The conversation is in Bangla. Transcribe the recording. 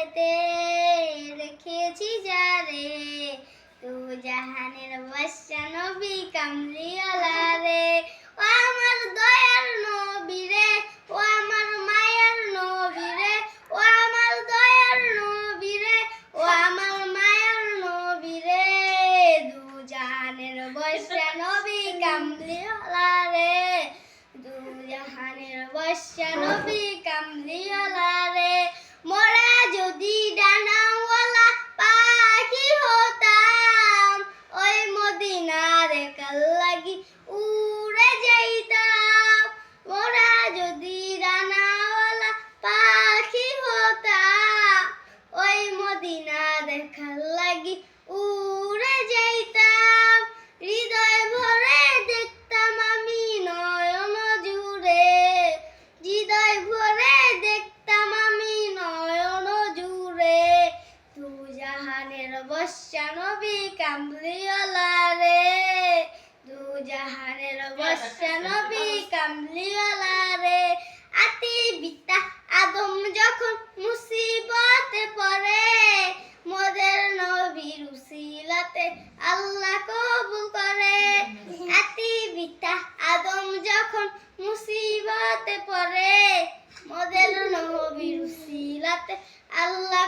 হৃদয়েতে রেখেছি যারে, তু জাহানের বাদশা নবী কামলিওয়ালা রে। ও আমার দয়ার নবী রে, ও আমার মায়ার নবী রে, ও আমার দয়ার নবী রে, ও আমার মায়ার নবী রে, দু জাহানের বাদশা নবী কামলিওয়ালা রে, দু জাহানের বাদশা নবী কামলিওয়ালা রে। মোরা যদি ডানাওয়ালা পাখি হতাম, ওই মদিনা দেখার লাগি উড়ে যাইতাম। মোরা যদি ডানাওয়ালা পাখি হতাম, ওই মদিনা দেখার লাগি উড়ে যাইতাম। হৃদয় ভরে দেখতাম আমি নয়ন জুড়ে, হৃদয় ভরে দেখতাম আমি নয়ন জুড়ে, তু জাহানের বাদশা নবী কামলিওয়ালা রে, দু জাহানের বাদশা নবী কামলিওয়ালা রে। আতি বিতা আদম যখন মুসিবতে পড়ে, মোদের নবীর উসিলাতে আল্লাহ কবুল করে। আতি বিতা আদম যখন মুসিবতে পড়ে, মোদের নবীর উসিলাতে আল্লাহ